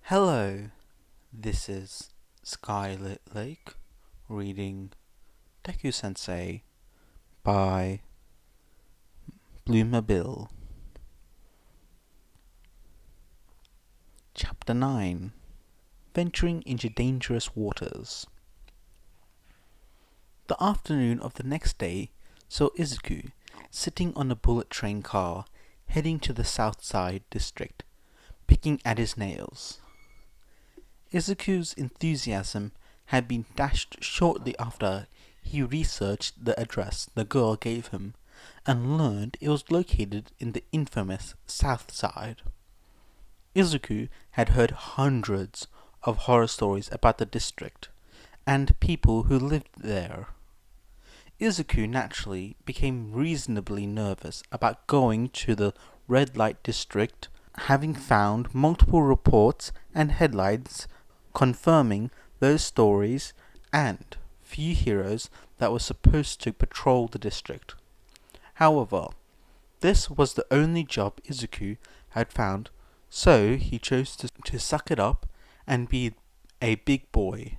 Hello, this is Skylit Lake reading Deku Sensei by Bloomer Bill. Chapter 9 Venturing into Dangerous Waters. The afternoon of the next day saw Izuku sitting on a bullet train car heading to the South Side district, picking at his nails. Izuku's enthusiasm had been dashed shortly after he researched the address the girl gave him and learned it was located in the infamous South Side. Izuku had heard hundreds of horror stories about the district and people who lived there. Izuku naturally became reasonably nervous about going to the red light district, having found multiple reports and headlines confirming those stories and few heroes that were supposed to patrol the district. However, this was the only job Izuku had found, so he chose to suck it up and be a big boy.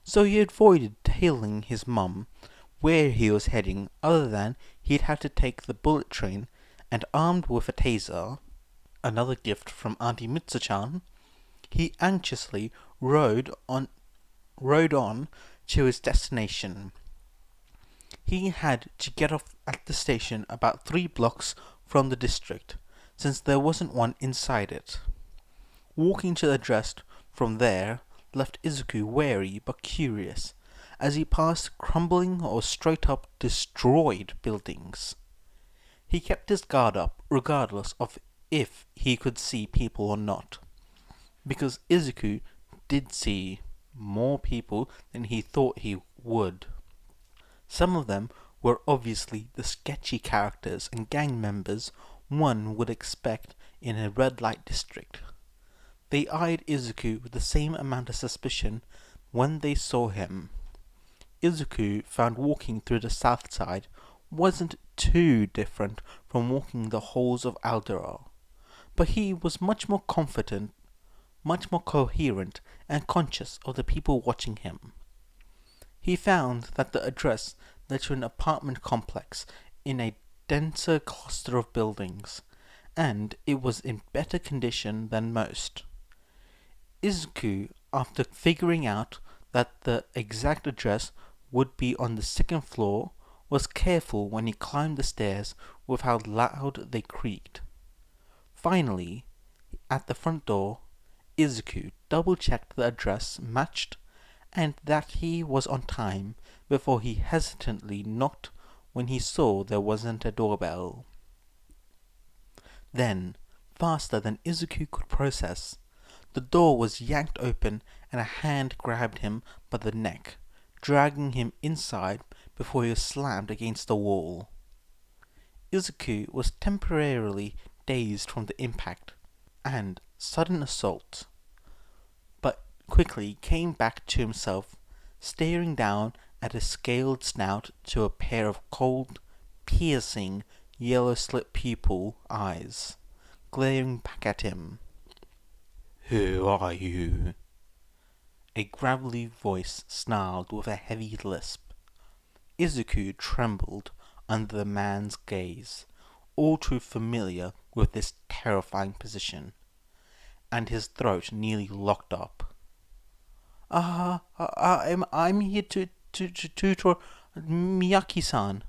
So he avoided telling his mum where he was heading, other than he'd have to take the bullet train, and armed with a taser, another gift from Auntie Mitsu-chan, he anxiously rode on to his destination. He had to get off at the station about 3 blocks from the district, since there wasn't one inside it. Walking to the address from there left Izuku wary but curious, as he passed crumbling or straight-up destroyed buildings. He kept his guard up regardless of if he could see people or not, because Izuku did see more people than he thought he would. Some of them were obviously the sketchy characters and gang members one would expect in a red light district. They eyed Izuku with the same amount of suspicion when they saw him. Izuku found walking through the South Side wasn't too different from walking the halls of Aldera, but he was much more confident, much more coherent and conscious of the people watching him. He found that the address led to an apartment complex in a denser cluster of buildings, and it was in better condition than most. Izuku, after figuring out that the exact address would be on the 2nd floor, was careful when he climbed the stairs with how loud they creaked. Finally, at the front door, Izuku double-checked the address matched and that he was on time before he hesitantly knocked when he saw there wasn't a doorbell. Then, faster than Izuku could process, the door was yanked open and a hand grabbed him by the neck, dragging him inside before he was slammed against the wall. Izuku was temporarily dazed from the impact and sudden assault, but quickly came back to himself, staring down at a scaled snout to a pair of cold, piercing, yellow-slit pupil eyes, glaring back at him. "Who are you?" A gravelly voice snarled with a heavy lisp. Izuku trembled under the man's gaze, all too familiar with this terrifying position, and his throat nearly locked up. I'm here to tutor Miyaki-san,"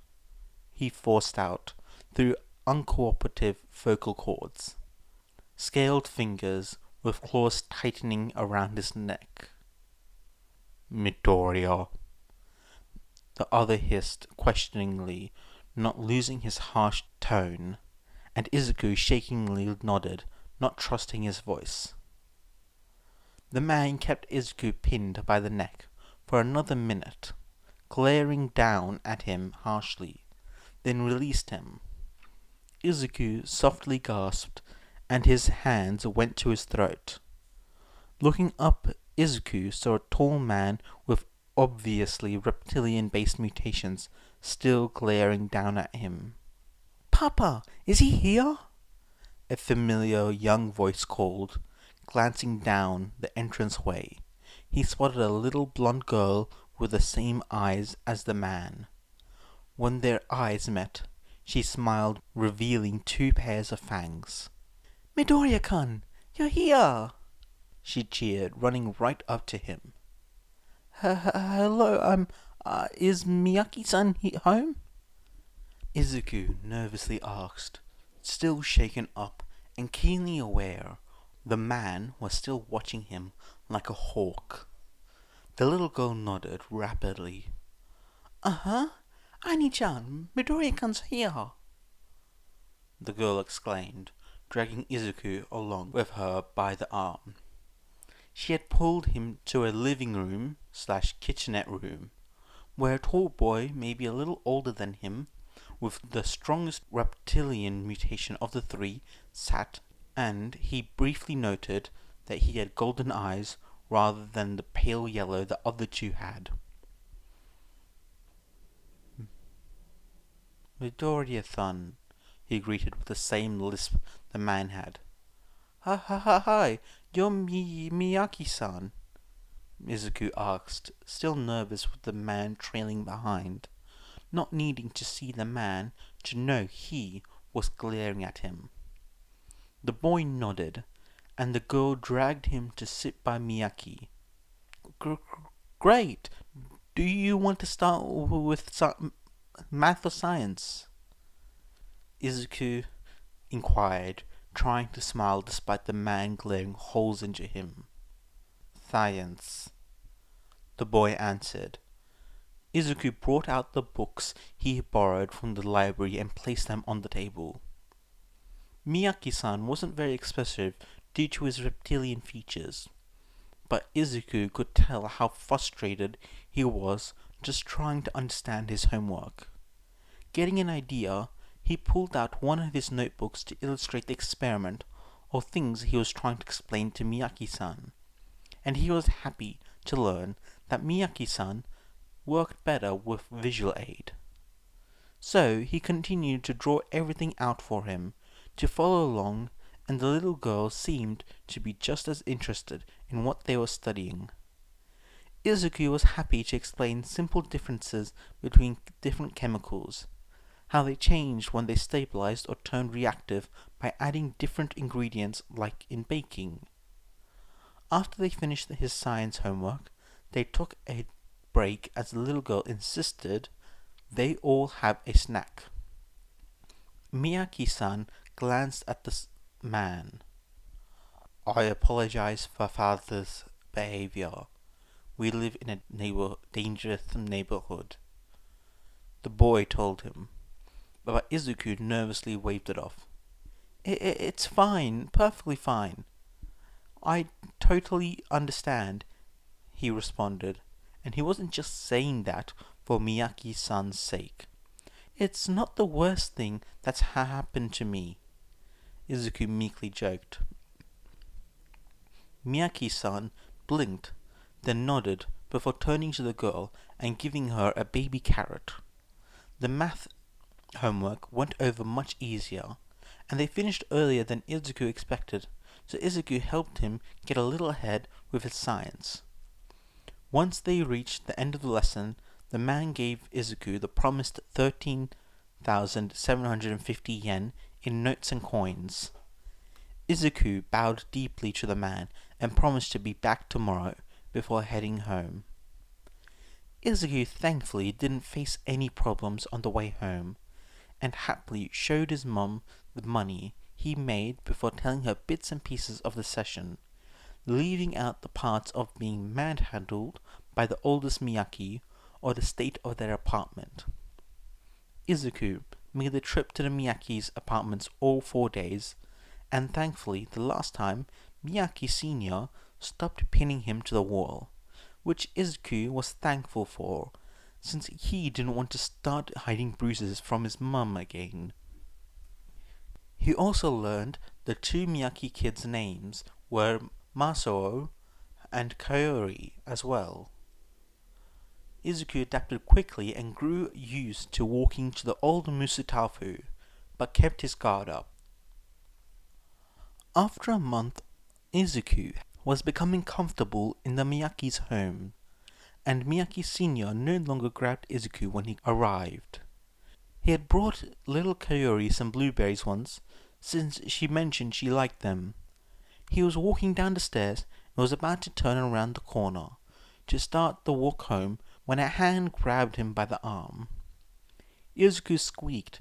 he forced out through uncooperative vocal cords, scaled fingers with claws tightening around his neck. "Midoriya," the other hissed questioningly, not losing his harsh tone, and Izuku shakingly nodded, not trusting his voice. The man kept Izuku pinned by the neck for another minute, glaring down at him harshly, then released him. Izuku softly gasped, and his hands went to his throat. Looking up, Izuku saw a tall man with obviously reptilian-based mutations still glaring down at him. "Papa, is he here?" a familiar young voice called, glancing down the entranceway, he spotted a little blonde girl with the same eyes as the man. When their eyes met, she smiled, revealing 2 pairs of fangs. "Midoriya-kun, you're here!" she cheered, running right up to him. "Hello, is Miyaki-san home?" Izuku nervously asked, still shaken up and keenly aware the man was still watching him like a hawk. The little girl nodded rapidly. "Uh-huh, Ani-chan, Midoriya-kun's here," the girl exclaimed, dragging Izuku along with her by the arm. She had pulled him to a living room / kitchenette room, where a tall boy, maybe a little older than him, with the strongest reptilian mutation of the 3, sat, and he briefly noted that he had golden eyes rather than the pale yellow the other 2 had. "Midoriya-san," he greeted with the same lisp the man had. Hi, you're Miyaki-san," Izuku asked, still nervous with the man trailing behind, not needing to see the man to know he was glaring at him. The boy nodded, and the girl dragged him to sit by Miyaki. Great! Do you want to start with math or science?" Izuku inquired, trying to smile despite the man glaring holes into him. "Science," the boy answered. Izuku brought out the books he had borrowed from the library and placed them on the table. Miyaki-san wasn't very expressive due to his reptilian features, but Izuku could tell how frustrated he was just trying to understand his homework. Getting an idea, he pulled out one of his notebooks to illustrate the experiment or things he was trying to explain to Miyaki-san, and he was happy to learn that Miyaki-san worked better with visual aid. So he continued to draw everything out for him to follow along, and the little girl seemed to be just as interested in what they were studying. Izuku was happy to explain simple differences between different chemicals, how they changed when they stabilized or turned reactive by adding different ingredients like in baking. After they finished his science homework, they took a break as the little girl insisted they all have a snack. Miyaki-san glanced at the man. "I apologize for father's behavior. We live in a dangerous neighborhood," the boy told him, but Izuku nervously waved it off. It's fine, perfectly fine. I totally understand," he responded, and he wasn't just saying that for Miyaki-san's sake. "It's not the worst thing that's happened to me," Izuku meekly joked. Miyaki-san blinked, then nodded before turning to the girl and giving her a baby carrot. The math homework went over much easier, and they finished earlier than Izuku expected, so Izuku helped him get a little ahead with his science. Once they reached the end of the lesson, the man gave Izuku the promised 13,750 yen in notes and coins. Izuku bowed deeply to the man and promised to be back tomorrow before heading home. Izuku thankfully didn't face any problems on the way home, and happily showed his mum the money he made before telling her bits and pieces of the session, leaving out the parts of being manhandled by the oldest Miyaki or the state of their apartment. Izuku made the trip to the Miyaki's apartments all 4 days, and thankfully the last time Miyaki Sr. stopped pinning him to the wall, which Izuku was thankful for, since he didn't want to start hiding bruises from his mum again. He also learned the 2 Miyaki kids' names were Masao and Kaori as well. Izuku adapted quickly and grew used to walking to the old Musutafu, but kept his guard up. After a month Izuku was becoming comfortable in the Miyaki's home, and Miyaki Sr. no longer grabbed Izuku when he arrived. He had brought little Kaori some blueberries once, since she mentioned she liked them. He was walking down the stairs and was about to turn around the corner to start the walk home when a hand grabbed him by the arm. Izuku squeaked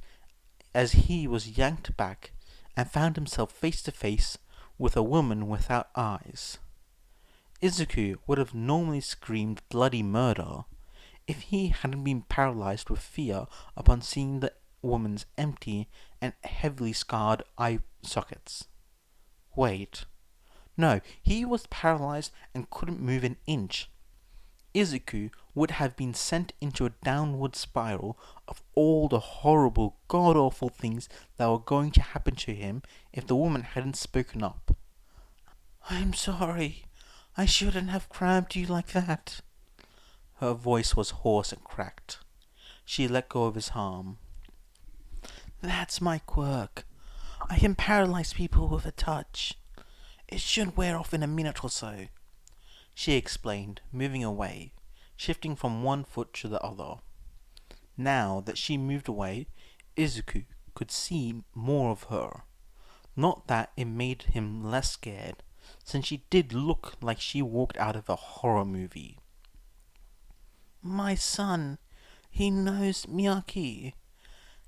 as he was yanked back and found himself face to face with a woman without eyes. Izuku would have normally screamed bloody murder if he hadn't been paralyzed with fear upon seeing the woman's empty and heavily scarred eye sockets. Wait. No, he was paralyzed and couldn't move an inch. Izuku would have been sent into a downward spiral of all the horrible, god-awful things that were going to happen to him if the woman hadn't spoken up. "I'm sorry. I shouldn't have grabbed you like that." Her voice was hoarse and cracked. She let go of his arm. "That's my quirk. I can paralyze people with a touch. It should wear off in a minute or so," she explained, moving away, shifting from one foot to the other. Now that she moved away, Izuku could see more of her. Not that it made him less scared, since she did look like she walked out of a horror movie. "My son, he knows Miyaki,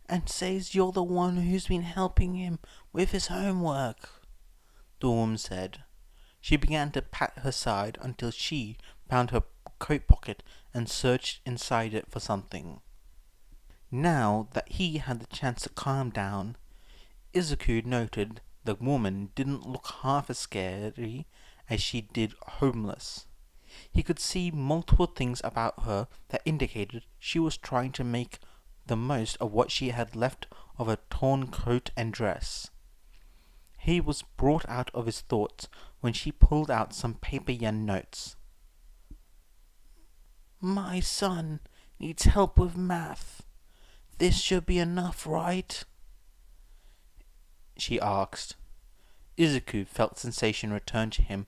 and says you're the one who's been helping him with his homework," the woman said. She began to pat her side until she found her coat pocket and searched inside it for something. Now that he had the chance to calm down, Izuku noted the woman didn't look half as scary as she did homeless. He could see multiple things about her that indicated she was trying to make the most of what she had left of her torn coat and dress. He was brought out of his thoughts when she pulled out some paper yen notes. "My son needs help with math. This should be enough, right?" she asked. Izuku felt sensation return to him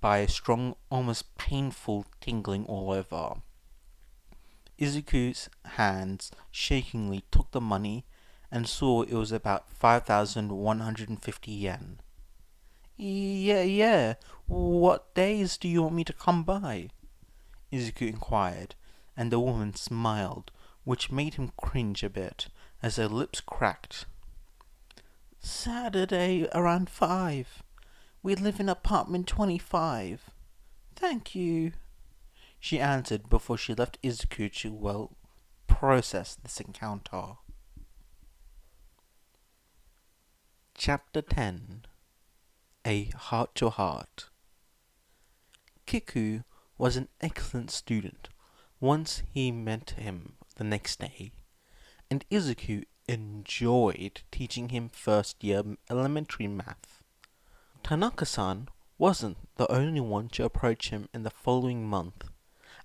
by a strong, almost painful tingling all over. Izuku's hands shakingly took the money and saw it was about 5,150 yen. Yeah. What days do you want me to come by?" Izuku inquired, and the woman smiled, which made him cringe a bit, as her lips cracked. "Saturday around 5. We live in apartment 25. Thank you," she answered before she left Izuku to, process this encounter. Chapter 10. A Heart-to-Heart. Kiku was an excellent student once he met him the next day, and Izuku enjoyed teaching him first-year elementary math. Tanaka-san wasn't the only one to approach him in the following month,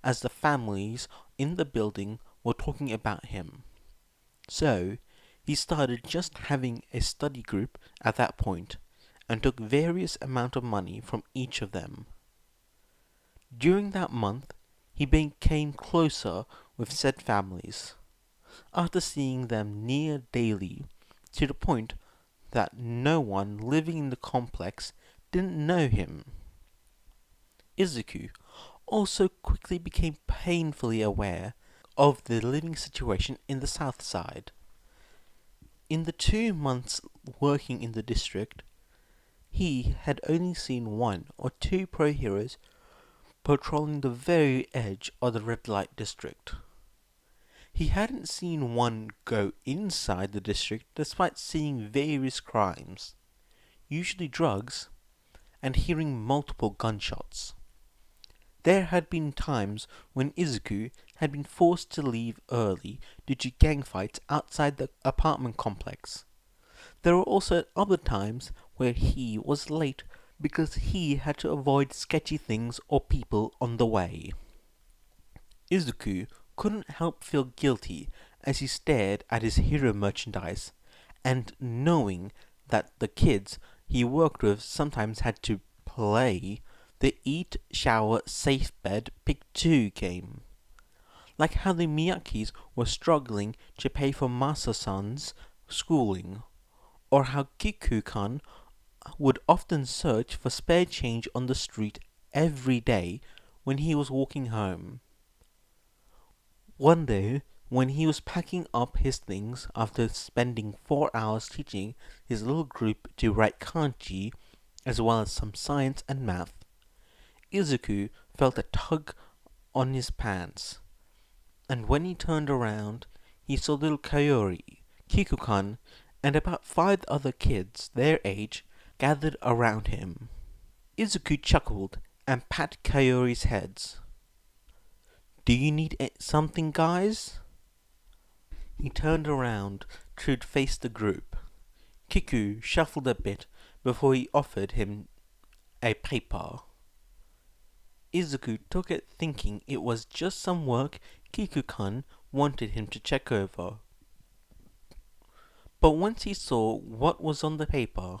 as the families in the building were talking about him. So, he started just having a study group at that point, and took various amount of money from each of them. During that month, he became closer with said families, after seeing them near daily, to the point that no one living in the complex didn't know him. Izuku also quickly became painfully aware of the living situation in the south side. In the 2 months working in the district, he had only seen 1 or 2 pro heroes patrolling the very edge of the red light district. He hadn't seen one go inside the district despite seeing various crimes, usually drugs, and hearing multiple gunshots. There had been times when Izuku had been forced to leave early due to gang fights outside the apartment complex. There were also other times where he was late because he had to avoid sketchy things or people on the way. Izuku couldn't help feel guilty as he stared at his hero merchandise, and knowing that the kids he worked with sometimes had to play the Eat, Shower, Safe Bed, Pick 2 game. Like how the Miyakis were struggling to pay for Masa-san's schooling, or how Kiku-kan would often search for spare change on the street every day when he was walking home. One day, when he was packing up his things after spending 4 hours teaching his little group to write kanji, as well as some science and math, Izuku felt a tug on his pants, and when he turned around, he saw little Kaori, Kiku-kan, and about 5 other kids their age gathered around him. Izuku chuckled and patted Kaori's heads. "Do you need something, guys?" He turned around to face the group. Kiku shuffled a bit before he offered him a paper. Izuku took it thinking it was just some work Kiku-kan wanted him to check over. But once he saw what was on the paper,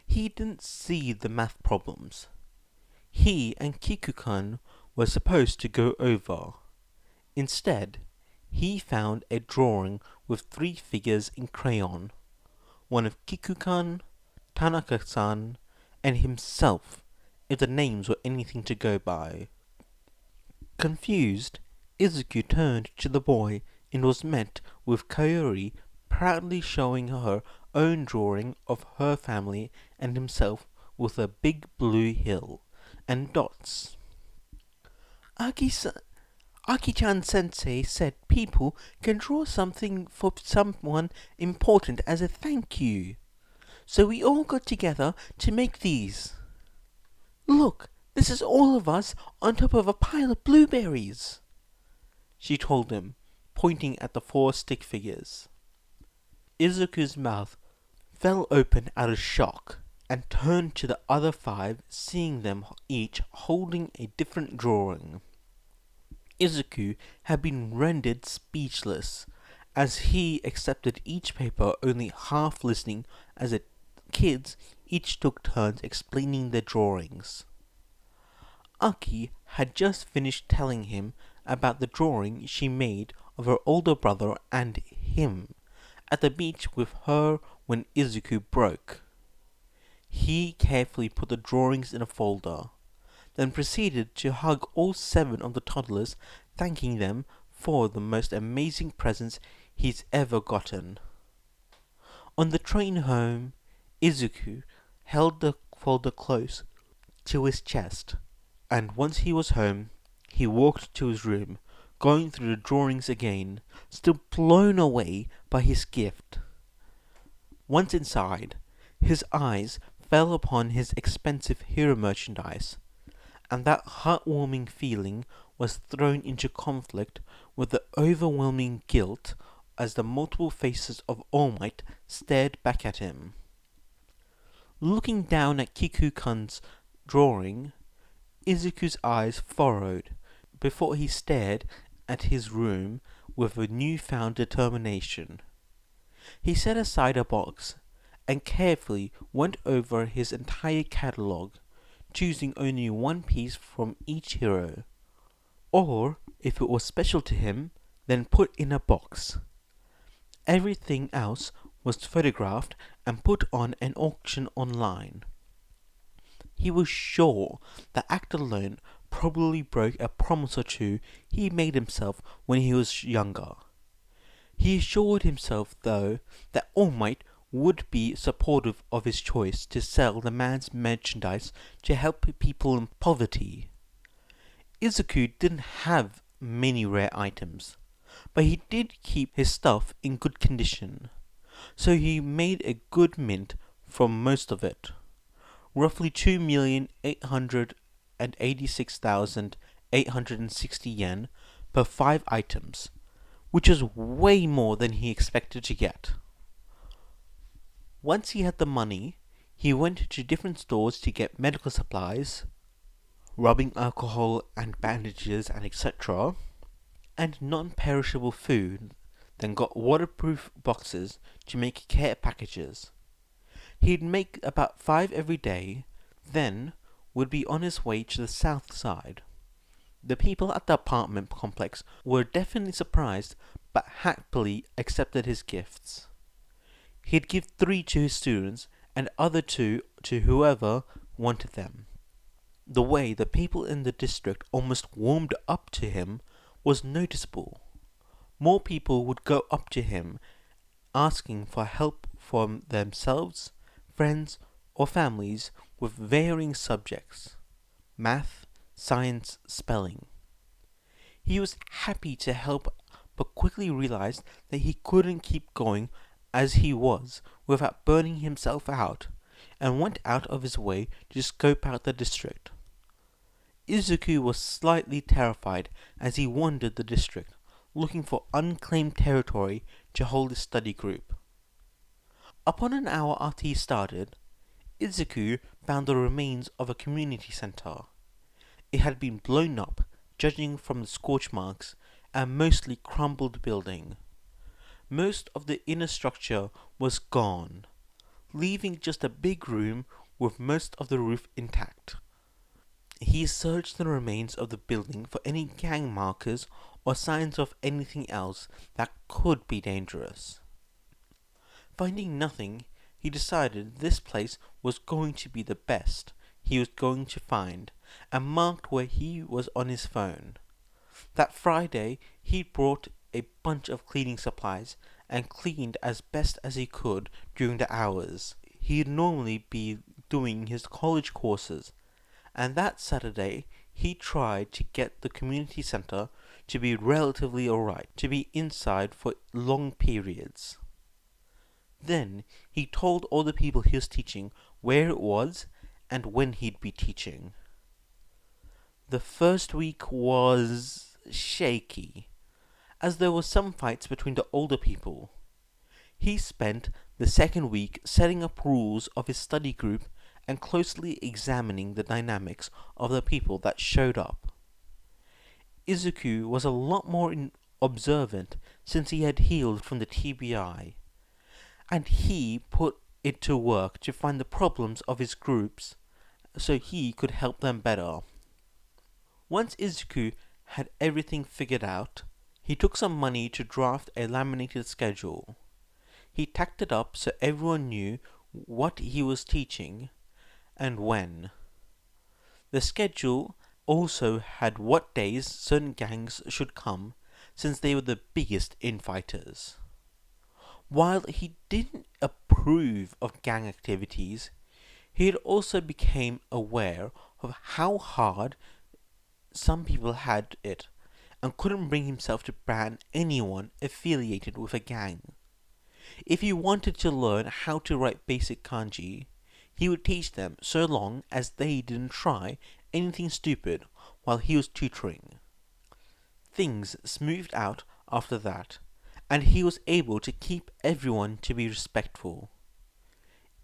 he didn't see the math problems he and Kiku-kan were supposed to go over. Instead, he found a drawing with 3 figures in crayon, one of Kiku-kan, Tanaka-san, and himself, if the names were anything to go by. Confused, Izuku turned to the boy and was met with Kaori proudly showing her own drawing of her family and himself with a big blue hill and dots. Aki-chan Sensei said people can draw something for someone important as a thank you. So we all got together to make these. Look, this is all of us on top of a pile of blueberries, she told him, pointing at the 4 stick figures. Izuku's mouth fell open out of shock and turned to the other 5, seeing them each holding a different drawing. Izuku had been rendered speechless, as he accepted each paper only half listening as the kids each took turns explaining their drawings. Aki had just finished telling him about the drawing she made of her older brother and him at the beach with her when Izuku broke. He carefully put the drawings in a folder, then proceeded to hug all 7 of the toddlers, thanking them for the most amazing presents he's ever gotten. On the train home, Izuku held the folder close to his chest, and once he was home, he walked to his room, going through the drawings again, still blown away by his gift. Once inside, his eyes fell upon his expensive hero merchandise, and that heartwarming feeling was thrown into conflict with the overwhelming guilt as the multiple faces of All Might stared back at him. Looking down at Kiku-kan's drawing, Izuku's eyes furrowed before he stared at his room with a newfound determination. He set aside a box and carefully went over his entire catalogue, choosing only 1 piece from each hero, or, if it was special to him, then put in a box. Everything else was photographed and put on an auction online. He was sure the act alone probably broke a promise or 2 he made himself when he was younger. He assured himself, though, that All Might would be supportive of his choice to sell the man's merchandise to help people in poverty. Izuku didn't have many rare items, but he did keep his stuff in good condition, so he made a good mint from most of it, roughly 2,886,860 yen per 5 items, which is way more than he expected to get. Once he had the money, he went to different stores to get medical supplies, rubbing alcohol and bandages and etc., and non-perishable food, then got waterproof boxes to make care packages. He'd make about 5 every day, then, would be on his way to the south side. The people at the apartment complex were definitely surprised, but happily accepted his gifts. He'd give 3 to his students and other 2 to whoever wanted them. The way the people in the district almost warmed up to him was noticeable. More people would go up to him asking for help from themselves, friends, or families with varying subjects: math, science, spelling. He was happy to help, but quickly realized that he couldn't keep going as he was without burning himself out, and went out of his way to scope out the district. Izuku was slightly terrified as he wandered the district, looking for unclaimed territory to hold his study group. Upon an hour after he started, Izuku found the remains of a community center. It had been blown up, judging from the scorch marks, and mostly crumbled building. Most of the inner structure was gone, leaving just a big room with most of the roof intact. He searched the remains of the building for any gang markers or signs of anything else that could be dangerous. Finding nothing, he decided this place was going to be the best he was going to find, and marked where he was on his phone. That Friday, he brought a bunch of cleaning supplies and cleaned as best as he could during the hours he'd normally be doing his college courses, and that Saturday he tried to get the community center to be relatively alright, to be inside for long periods. Then he told all the people he was teaching where it was and when he'd be teaching. The first week was shaky, as there were some fights between the older people. He spent the second week setting up rules of his study group and closely examining the dynamics of the people that showed up. Izuku was a lot more observant since he had healed from the TBI, and he put it to work to find the problems of his groups so he could help them better. Once Izuku had everything figured out, he took some money to draft a laminated schedule. He tacked it up so everyone knew what he was teaching and when. The schedule also had what days certain gangs should come, since they were the biggest infighters. While he didn't approve of gang activities, he had also become aware of how hard some people had it and couldn't bring himself to ban anyone affiliated with a gang. If he wanted to learn how to write basic kanji, he would teach them so long as they didn't try anything stupid while he was tutoring. Things smoothed out after that, and he was able to keep everyone to be respectful.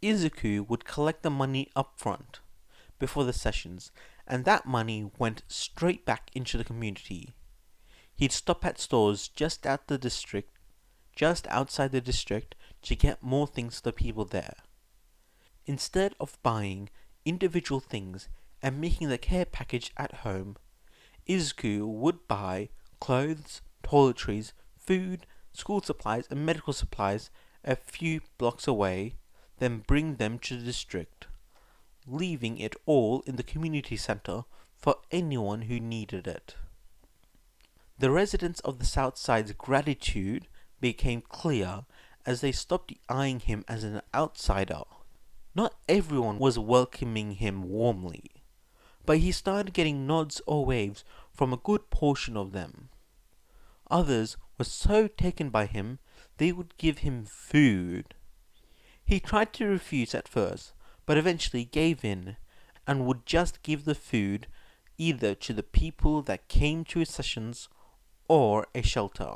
Izuku would collect the money up front before the sessions, and that money went straight back into the community. He'd stop at stores just outside the district to get more things for the people there. Instead of buying individual things and making the care package at home, Izuku would buy clothes, toiletries, food, school supplies and medical supplies a few blocks away, then bring them to the district, leaving it all in the community center for anyone who needed it. The residents of the South Side's gratitude became clear as they stopped eyeing him as an outsider. Not everyone was welcoming him warmly, but he started getting nods or waves from a good portion of them. Others were so taken by him they would give him food. He tried to refuse at first, but eventually gave in and would just give the food either to the people that came to his sessions or a shelter.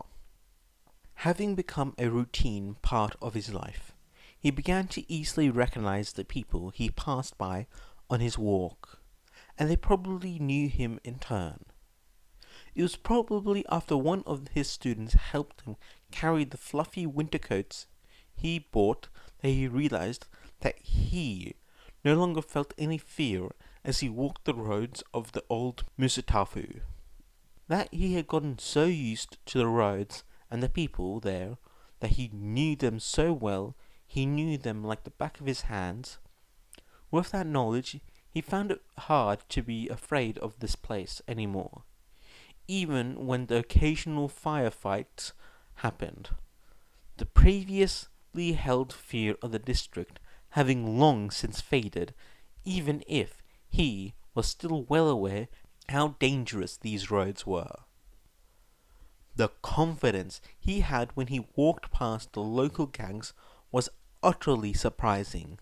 Having become a routine part of his life, he began to easily recognize the people he passed by on his walk, and they probably knew him in turn. It was probably after one of his students helped him carry the fluffy winter coats he bought that he realized that he no longer felt any fear as he walked the roads of the old Musatafu. That he had gotten so used to the roads and the people there that he knew them so well, he knew them like the back of his hands. With that knowledge, he found it hard to be afraid of this place anymore, even when the occasional firefights happened. The previously held fear of the district having long since faded, even if he was still well aware how dangerous these roads were. The confidence he had when he walked past the local gangs was utterly surprising.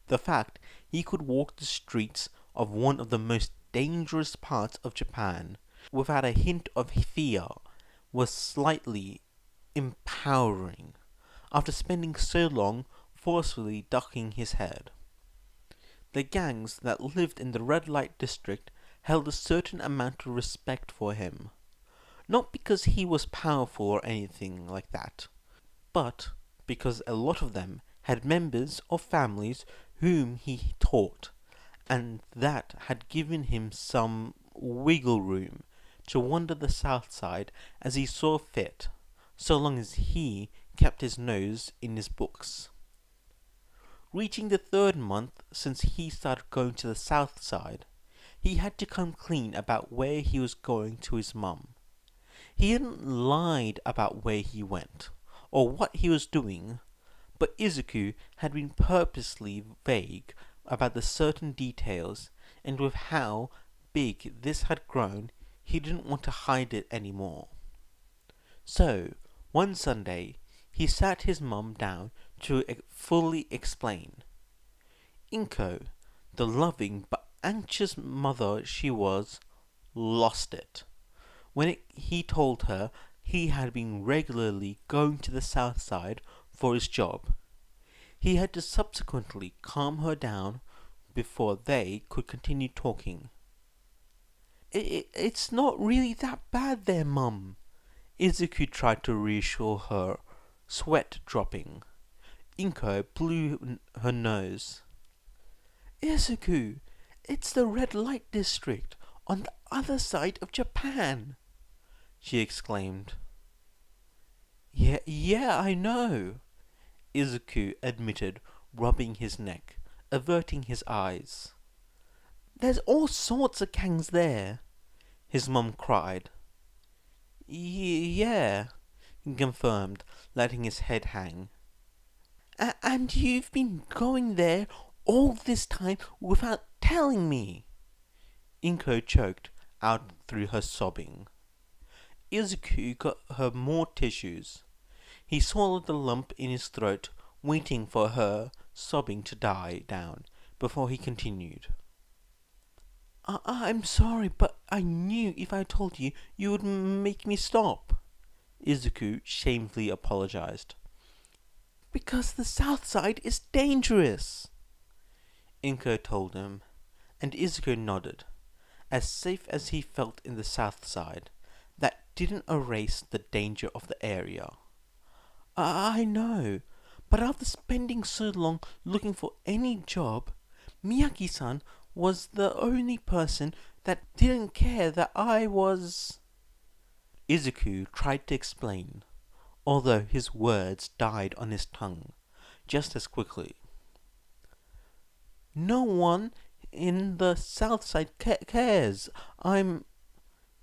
The fact he could walk the streets of one of the most dangerous parts of Japan without a hint of fear was slightly empowering, after spending so long forcefully ducking his head. The gangs that lived in the red light district held a certain amount of respect for him, not because he was powerful or anything like that, but because a lot of them had members of families whom he taught, and that had given him some wiggle room to wander the south side as he saw fit, so long as he kept his nose in his books. Reaching the 3rd month since he started going to the south side, he had to come clean about where he was going to his mum. He hadn't lied about where he went, or what he was doing, but Izuku had been purposely vague about the certain details, and with how big this had grown, he didn't want to hide it anymore. So, one Sunday, he sat his mum down to fully explain. Inko, the loving but anxious mother she was, lost it when he told her he had been regularly going to the south side for his job. He had to subsequently calm her down before they could continue talking. It's not really that bad there, Mum. Izuku tried to reassure her, sweat dropping. Inko blew her nose. Izuku, it's the red light district on the other side of Japan, she exclaimed. Yeah, I know, Izuku admitted, rubbing his neck, averting his eyes. There's all sorts of gangs there, his mum cried. Yeah, he confirmed, letting his head hang. And you've been going there all this time without telling me, Inko choked out through her sobbing. Izuku got her more tissues. He swallowed the lump in his throat, waiting for her sobbing to die down, before he continued. I'm sorry, but I knew if I told you, you would make me stop, Izuku shamefully apologized. Because the south side is dangerous, Inko told him, and Izuku nodded, as safe as he felt in the south side. That didn't erase the danger of the area. I know, but after spending so long looking for any job, Miyaki-san was the only person that didn't care that I was... Izuku tried to explain, although his words died on his tongue just as quickly. No one in the south side cares.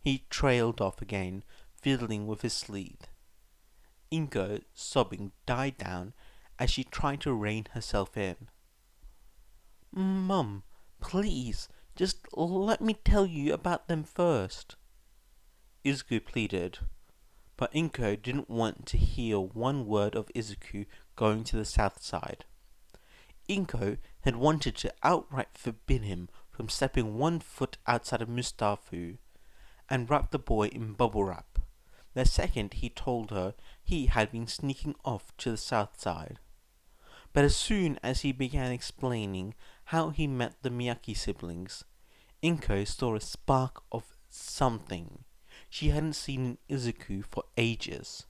He trailed off again, fiddling with his sleeve. Inko, sobbing, died down as she tried to rein herself in. Mum, please, just let me tell you about them first, Izuku pleaded, but Inko didn't want to hear one word of Izuku going to the south side. Inko had wanted to outright forbid him from stepping 1 foot outside of Mustafu, and wrap the boy in bubble wrap, the second he told her he had been sneaking off to the south side. But as soon as he began explaining how he met the Miyaki siblings, Inko saw a spark of something she hadn't seen in Izuku for ages.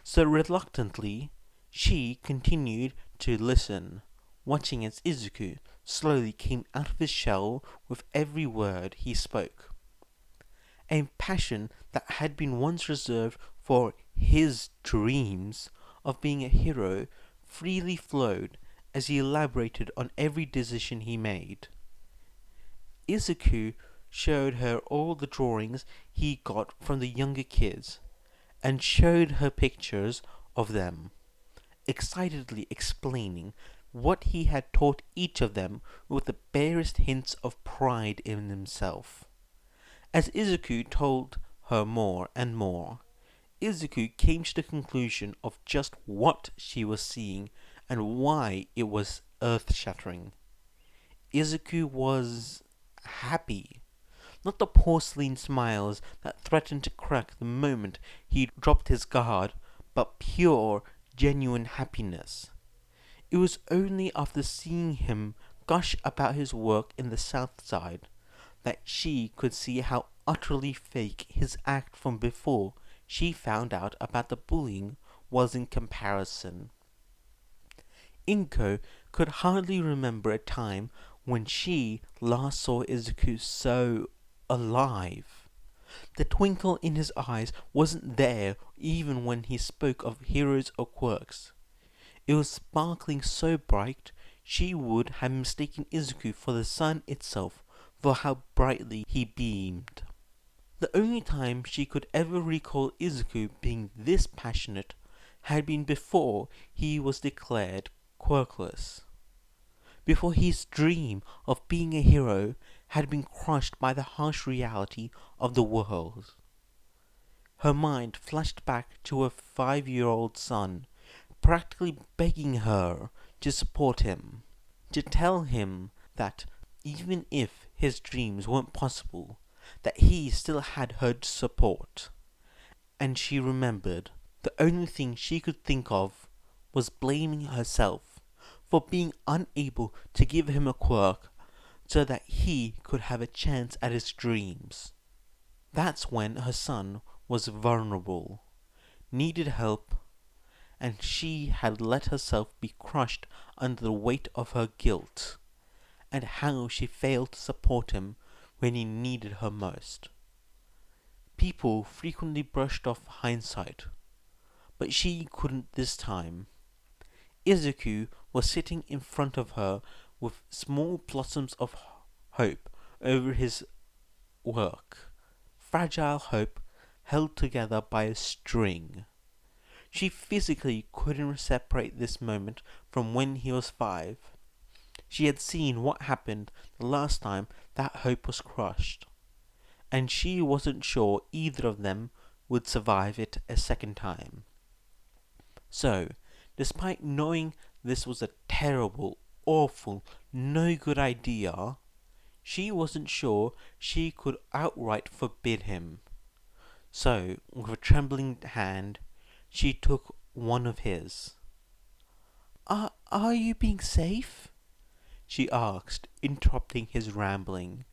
So reluctantly, she continued to listen, watching as Izuku slowly came out of his shell with every word he spoke. A passion that had been once reserved for his dreams of being a hero freely flowed as he elaborated on every decision he made. Izuku showed her all the drawings he got from the younger kids, and showed her pictures of them, excitedly explaining what he had taught each of them with the barest hints of pride in himself. As Izuku told her more and more, Izuku came to the conclusion of just what she was seeing and why it was earth-shattering. Izuku was happy. Not the porcelain smiles that threatened to crack the moment he dropped his guard, but pure, genuine happiness. It was only after seeing him gush about his work in the South Side that she could see how utterly fake his act from before she found out about the bullying was in comparison. Inko could hardly remember a time when she last saw Izuku so alive. The twinkle in his eyes wasn't there even when he spoke of heroes or quirks. It was sparkling so bright she would have mistaken Izuku for the sun itself for how brightly he beamed. The only time she could ever recall Izuku being this passionate had been before he was declared quirkless, before his dream of being a hero had been crushed by the harsh reality of the world. Her mind flashed back to her 5-year-old son, practically begging her to support him, to tell him that even if his dreams weren't possible, that he still had her support. And she remembered the only thing she could think of was blaming herself for being unable to give him a quirk so that he could have a chance at his dreams. That's when her son was vulnerable, needed help, and she had let herself be crushed under the weight of her guilt, and how she failed to support him when he needed her most. People frequently brushed off hindsight, but she couldn't this time. Izuku was sitting in front of her with small blossoms of hope over his work, fragile hope held together by a string. She physically couldn't separate this moment from when he was 5. She had seen what happened the last time that hope was crushed, and she wasn't sure either of them would survive it a second time. So, despite knowing this was a terrible, awful, no good idea, she wasn't sure she could outright forbid him. So, with a trembling hand, she took one of his. Are you being safe?" she asked, interrupting his rambling.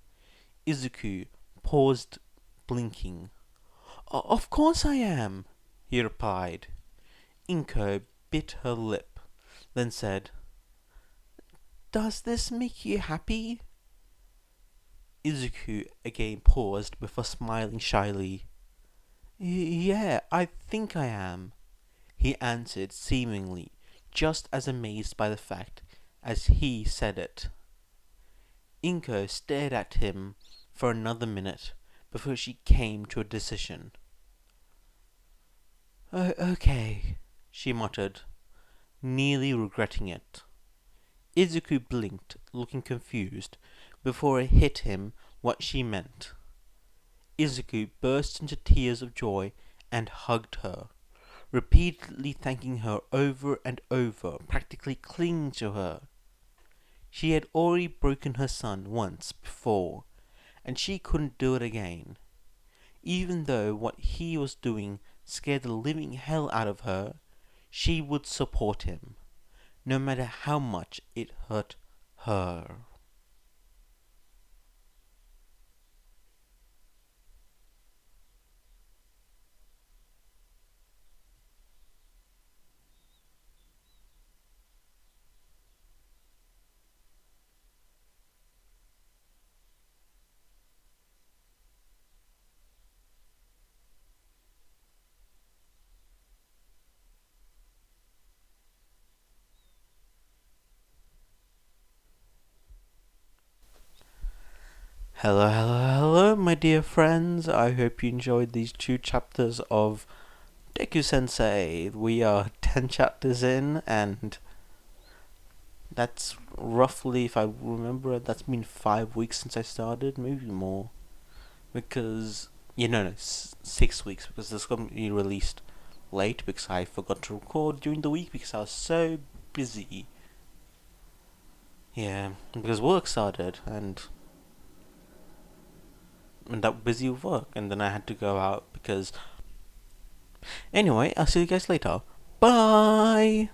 Izuku paused, blinking. Of course I am," he replied. Inko bit her lip, then said, "Does this make you happy?" Izuku again paused before smiling shyly. Yeah, I think I am," he answered, seemingly just as amazed by the fact as he said it. Inko stared at him for another minute before she came to a decision. Okay," she muttered, nearly regretting it. Izuku blinked, looking confused, before it hit him what she meant. Izuku burst into tears of joy and hugged her, repeatedly thanking her over and over, practically clinging to her. She had already broken her son once before, and she couldn't do it again. Even though what he was doing scared the living hell out of her, she would support him, no matter how much it hurt her. Hello, hello, hello, my dear friends. I hope you enjoyed these 2 chapters of Deku Sensei. We are 10 chapters in, and that's roughly, if I remember it, that's been 5 weeks since I started, maybe more. Because, 6 weeks, because this going to be released late because I forgot to record during the week because I was so busy. Yeah, because work started, and that busy with work, and then I had to go out because. Anyway, I'll see you guys later. Bye!